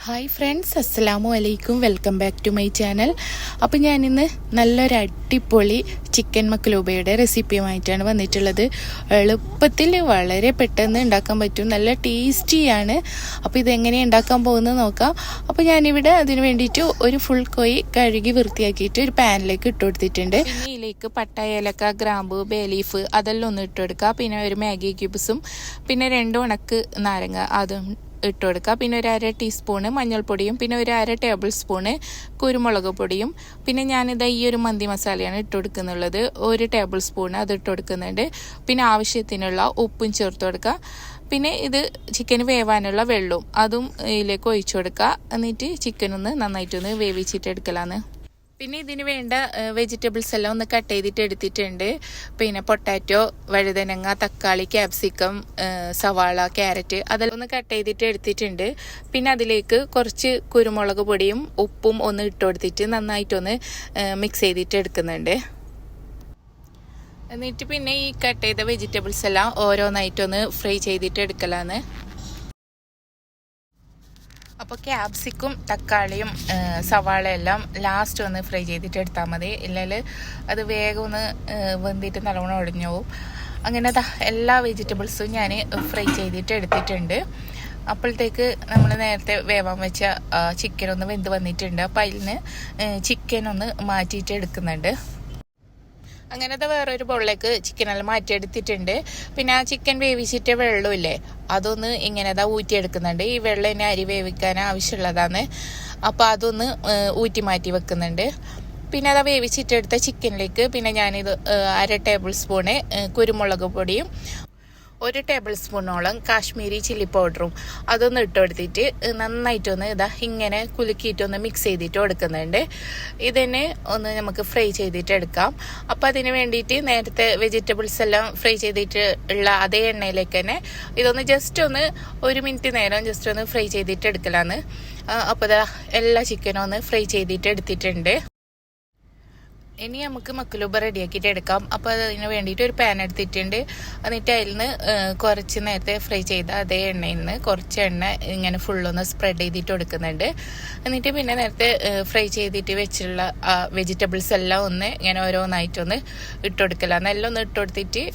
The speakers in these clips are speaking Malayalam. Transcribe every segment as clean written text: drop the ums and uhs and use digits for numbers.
ഹായ് ഫ്രണ്ട്സ്, അസ്സലാമു അലൈക്കും. Welcome back to my channel. അപ്പോൾ ഞാനിന്ന് നല്ലൊരു അടിപൊളി ചിക്കൻ മക്ലൂബയുടെ റെസിപ്പിയുമായിട്ടാണ് വന്നിട്ടുള്ളത്. എളുപ്പത്തിൽ വളരെ പെട്ടെന്ന് ഉണ്ടാക്കാൻ പറ്റും, നല്ല ടേസ്റ്റിയാണ്. അപ്പോൾ ഇതെങ്ങനെ ഉണ്ടാക്കാൻ പോകുന്നത് നോക്കാം. അപ്പോൾ ഞാനിവിടെ അതിന് വേണ്ടിയിട്ട് ഒരു ഫുൾ കോഴി കഴുകി വൃത്തിയാക്കിയിട്ട് ഒരു പാനിലേക്ക് ഇട്ട് കൊടുത്തിട്ടുണ്ട്. പിന്നെ ഇതിലേക്ക് പട്ട, ഏലക്ക, ഗ്രാമ്പു, ബേ ലീഫ് അതെല്ലാം ഒന്ന് ഇട്ട് കൊടുക്കുക. പിന്നെ ഒരു മാഗി ക്യൂബ്സും പിന്നെ 2 ഉണക്ക് നാരങ്ങ അതും ഇട്ട് കൊടുക്കുക. പിന്നെ ഒരു 1/2 ടീസ്പൂണ് മഞ്ഞൾപ്പൊടിയും പിന്നെ ഒരു 1/2 ടേബിൾ സ്പൂണ് കുരുമുളക് പൊടിയും പിന്നെ ഞാനിത് ഈ ഒരു മന്തി മസാലയാണ് ഇട്ട് കൊടുക്കുന്നുള്ളത്. 1 ടേബിൾ സ്പൂണ് അത് ഇട്ട് കൊടുക്കുന്നുണ്ട്. പിന്നെ ആവശ്യത്തിനുള്ള ഉപ്പും ചേർത്ത് കൊടുക്കുക. പിന്നെ ഇത് ചിക്കൻ വേവാനുള്ള വെള്ളവും അതും ഇതിലേക്ക് ഒഴിച്ചു കൊടുക്കുക. എന്നിട്ട് ചിക്കൻ ഒന്ന് നന്നായിട്ടൊന്ന് വേവിച്ചിട്ട് എടുക്കലാന്ന്. പിന്നെ ഇതിന് വേണ്ട വെജിറ്റബിൾസ് എല്ലാം ഒന്ന് കട്ട് ചെയ്തിട്ട് എടുത്തിട്ടുണ്ട്. പിന്നെ പൊട്ടാറ്റോ, വഴുതനങ്ങ, തക്കാളി, ക്യാപ്സിക്കം, സവാള, ക്യാരറ്റ് അതെല്ലാം ഒന്ന് കട്ട് ചെയ്തിട്ട് എടുത്തിട്ടുണ്ട്. പിന്നെ അതിലേക്ക് കുറച്ച് കുരുമുളക് പൊടിയും ഉപ്പും ഒന്ന് ഇട്ട് കൊടുത്തിട്ട് നന്നായിട്ടൊന്ന് മിക്സ് ചെയ്തിട്ട് എടുക്കുന്നുണ്ട്. എന്നിട്ട് പിന്നെ ഈ കട്ട് ചെയ്ത വെജിറ്റബിൾസ് എല്ലാം ഓരോന്നായിട്ടൊന്ന് ഫ്രൈ ചെയ്തിട്ട് എടുക്കലാന്ന്. അപ്പോൾ ക്യാപ്സിക്കും തക്കാളിയും സവാളയെല്ലാം ലാസ്റ്റ് ഒന്ന് ഫ്രൈ ചെയ്തിട്ട് എടുത്താൽ മതി. ഇല്ലെങ്കിൽ അത് വേഗം ഒന്ന് വെന്തിട്ട് നല്ലോണം ഒടിഞ്ഞു പോകും. അങ്ങനെ എല്ലാ വെജിറ്റബിൾസും ഞാൻ ഫ്രൈ ചെയ്തിട്ട് എടുത്തിട്ടുണ്ട്. അപ്പോഴത്തേക്ക് നമ്മൾ നേരത്തെ വേവാൻ വെച്ച ചിക്കൻ ഒന്ന് വെന്ത് വന്നിട്ടുണ്ട്. അപ്പോൾ അതിൽ നിന്ന് ചിക്കൻ ഒന്ന് മാറ്റിയിട്ട് എടുക്കുന്നുണ്ട്. അങ്ങനത്തെ വേറൊരു ബൗളിലേക്ക് ചിക്കനെല്ലാം മാറ്റിയെടുത്തിട്ടുണ്ട്. പിന്നെ ആ ചിക്കൻ വേവിച്ചിട്ട് വെള്ളമില്ലേ അതൊന്ന് ഇങ്ങനെ ഊറ്റിയെടുക്കുന്നുണ്ട്. ഈ വെള്ളം ഇനി അരി വേവിക്കാൻ ആവശ്യമുള്ളതാണ്. അപ്പോൾ അതൊന്ന് ഊറ്റി മാറ്റി വെക്കുന്നുണ്ട്. പിന്നെ അത് വേവിച്ചിട്ടെടുത്ത ചിക്കനിലേക്ക് പിന്നെ ഞാനിത് 1/2 ടേബിൾ സ്പൂണ് കുരുമുളക് പൊടിയും 1 ടേബിൾ സ്പൂണോളം കാശ്മീരി ചില്ലി പൗഡറും അതൊന്ന് ഇട്ട് കൊടുത്തിട്ട് നന്നായിട്ടൊന്ന് ഇങ്ങനെ കുലുക്കിയിട്ടൊന്ന് മിക്സ് ചെയ്തിട്ട് കൊടുക്കുന്നുണ്ട്. ഇതിനെ ഒന്ന് നമുക്ക് ഫ്രൈ ചെയ്തിട്ട് എടുക്കാം. അപ്പം അതിന് വേണ്ടിയിട്ട് നേരത്തെ വെജിറ്റബിൾസ് എല്ലാം ഫ്രൈ ചെയ്തിട്ട് ഉള്ള അതേ എണ്ണയിലേക്ക് തന്നെ ഇതൊന്ന് ജസ്റ്റ് ഒന്ന് 1 മിനിറ്റ് നേരം ജസ്റ്റ് ഒന്ന് ഫ്രൈ ചെയ്തിട്ട് എടുക്കലാന്ന്. അപ്പോൾ എല്ലാ ചിക്കനും ഒന്ന് ഫ്രൈ ചെയ്തിട്ട് എടുത്തിട്ടുണ്ട്. ഇനി നമുക്ക് മക്ലൂബ റെഡിയാക്കിയിട്ട് എടുക്കാം. അപ്പോൾ അതിന് വേണ്ടിയിട്ട് ഒരു പാൻ എടുത്തിട്ടുണ്ട്. എന്നിട്ട് അതിൽ നിന്ന് കുറച്ച് നേരത്തെ ഫ്രൈ ചെയ്ത അതേ എണ്ണയിൽ നിന്ന് കുറച്ച് എണ്ണ ഇങ്ങനെ ഫുള്ളൊന്ന് സ്പ്രെഡ് ചെയ്തിട്ട് കൊടുക്കുന്നുണ്ട്. എന്നിട്ട് പിന്നെ നേരത്തെ ഫ്രൈ ചെയ്തിട്ട് വെച്ചുള്ള വെജിറ്റബിൾസ് എല്ലാം ഒന്ന് ഇങ്ങനെ ഓരോന്നായിട്ടൊന്ന് ഇട്ട് കൊടുക്കലാന്ന്. എല്ലാം ഒന്ന് ഇട്ട് കൊടുത്തിട്ട്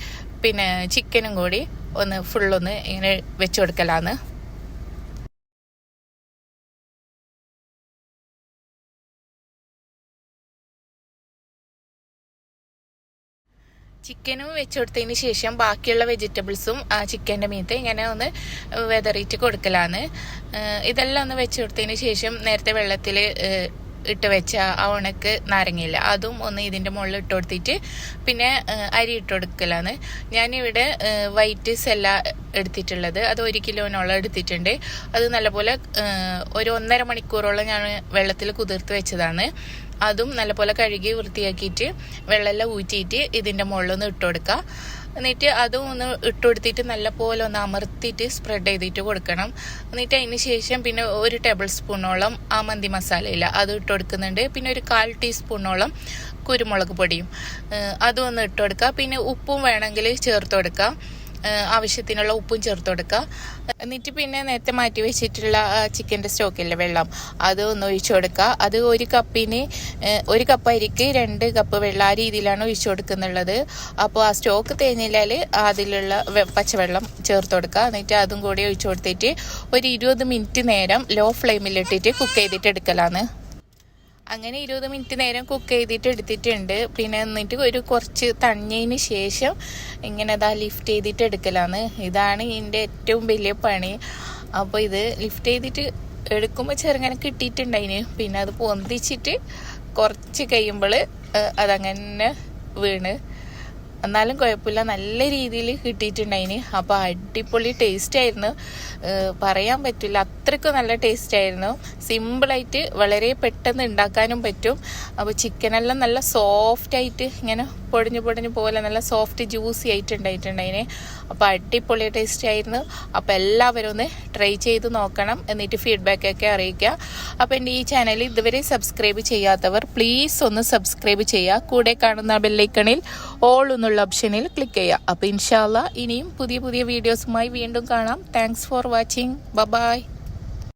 പിന്നെ ചിക്കനും കൂടി ഒന്ന് ഫുള്ളൊന്ന് ഇങ്ങനെ വെച്ച് കൊടുക്കലാന്ന്. ചിക്കനും വെച്ച് കൊടുത്തതിന് ശേഷം ബാക്കിയുള്ള വെജിറ്റബിൾസും ആ ചിക്കൻ്റെ മീത്ത് ഇങ്ങനെ ഒന്ന് വെതറിയിട്ട് കൊടുക്കലാന്ന്. ഇതെല്ലാം ഒന്ന് വെച്ച് കൊടുത്തതിന് ശേഷം നേരത്തെ വെള്ളത്തിൽ ഇട്ട് വെച്ച ആ ഉണക്ക് നാരങ്ങയില്ല അതും ഒന്ന് ഇതിൻ്റെ മുകളിൽ ഇട്ട് കൊടുത്തിട്ട് പിന്നെ അരി ഇട്ട് കൊടുക്കലാന്ന്. ഞാനിവിടെ വൈറ്റ് സെല്ല എടുത്തിട്ടുള്ളത് അത് 1 കിലോനോളം എടുത്തിട്ടുണ്ട്. അത് നല്ലപോലെ ഒരു 1.5 മണിക്കൂറോളം ഞാൻ വെള്ളത്തിൽ കുതിർത്ത് വെച്ചതാണ്. അതും നല്ലപോലെ കഴുകി വൃത്തിയാക്കിയിട്ട് വെള്ളമെല്ലാം ഊറ്റിയിട്ട് ഇതിൻ്റെ മുകളിലൊന്ന് ഇട്ട് കൊടുക്കുക. എന്നിട്ട് അതും ഒന്ന് ഇട്ട് കൊടുത്തിട്ട് നല്ലപോലെ ഒന്ന് അമർത്തിയിട്ട് സ്പ്രെഡ് ചെയ്തിട്ട് കൊടുക്കണം. എന്നിട്ട് അതിന് ശേഷം പിന്നെ 1 ടേബിൾ സ്പൂണോളം ആ മന്തി മസാലയില്ല അത് ഇട്ട് കൊടുക്കുന്നുണ്ട്. പിന്നെ ഒരു 1/4 ടീസ്പൂണോളം കുരുമുളക് പൊടിയും അതും ഒന്ന് ഇട്ട് കൊടുക്കുക. പിന്നെ ഉപ്പും വേണമെങ്കിൽ ചേർത്ത് കൊടുക്കുക, ആവശ്യത്തിനുള്ള ഉപ്പും ചേർത്ത് കൊടുക്കുക. എന്നിട്ട് പിന്നെ നേരത്തെ മാറ്റി വെച്ചിട്ടുള്ള ചിക്കൻ്റെ സ്റ്റോക്കില്ലേ വെള്ളം അത് ഒന്ന് ഒഴിച്ചു കൊടുക്കുക. അത് 1 കപ്പിന് 1 കപ്പ് അരിക്ക് 2 കപ്പ് വെള്ളം ആ രീതിയിലാണ് ഒഴിച്ചു കൊടുക്കുന്നുള്ളത്. അപ്പോൾ ആ സ്റ്റോക്ക് തേഞ്ഞില്ലാൽ അതിലുള്ള പച്ചവെള്ളം ചേർത്ത് കൊടുക്കുക. എന്നിട്ട് അതും കൂടി ഒഴിച്ചു കൊടുത്തിട്ട് ഒരു 20 മിനിറ്റ് നേരം ലോ ഫ്ലെയിമിലിട്ടിട്ട് കുക്ക് ചെയ്തിട്ട് എടുക്കലാന്ന്. അങ്ങനെ 20 മിനിറ്റ് നേരം കുക്ക് ചെയ്തിട്ട് എടുത്തിട്ടുണ്ട്. പിന്നെ എന്നിട്ട് ഒരു കുറച്ച് തണിഞ്ഞതിന് ശേഷം ഇങ്ങനെ ലിഫ്റ്റ് ചെയ്തിട്ട് എടുക്കലാന്ന്. ഇതാണ് ഇതിൻ്റെ ഏറ്റവും വലിയ പണി. അപ്പോൾ ഇത് ലിഫ്റ്റ് ചെയ്തിട്ട് എടുക്കുമ്പോൾ ചെറുങ്ങനെ കിട്ടിയിട്ടുണ്ടായിന്. പിന്നെ അത് പൊന്തിച്ചിട്ട് കുറച്ച് കഴിയുമ്പോൾ അതങ്ങനെ വീണ്, എന്നാലും കുഴപ്പമില്ല, നല്ല രീതിയിൽ കിട്ടിയിട്ടുണ്ടായിന്. അപ്പോൾ അടിപൊളി ടേസ്റ്റ് ആയിരുന്നു, പറയാൻ പറ്റില്ല, അത്രയ്ക്കും നല്ല ടേസ്റ്റ് ആയിരുന്നു. സിമ്പിളായിട്ട് വളരെ പെട്ടെന്ന് ഉണ്ടാക്കാനും പറ്റും. അപ്പോൾ ചിക്കനെല്ലാം നല്ല സോഫ്റ്റായിട്ട് ഇങ്ങനെ പൊടിഞ്ഞു പോലെ നല്ല സോഫ്റ്റ് ജ്യൂസി ആയിട്ട് ഉണ്ടായിട്ടുണ്ടായിന്. അപ്പോൾ അടിപൊളി ടേസ്റ്റ് ആയിരുന്നു. അപ്പോൾ എല്ലാവരും ഒന്ന് ട്രൈ ചെയ്ത് നോക്കണം, എന്നിട്ട് ഫീഡ്ബാക്കൊക്കെ അറിയിക്കുക. അപ്പോൾ എൻ്റെ ഈ ചാനൽ ഇതുവരെ സബ്സ്ക്രൈബ് ചെയ്യാത്തവർ പ്ലീസ് ഒന്ന് സബ്സ്ക്രൈബ് ചെയ്യുക. കൂടെ കാണുന്ന ബെല്ലൈക്കണിൽ ഓൾ എന്നുള്ള ഓപ്ഷനിൽ ക്ലിക്ക് ചെയ്യുക. അപ്പോൾ ഇൻഷാ അല്ലാഹ് ഇനിയും പുതിയ വീഡിയോസുമായി വീണ്ടും കാണാം. Thanks for watching. ബൈ.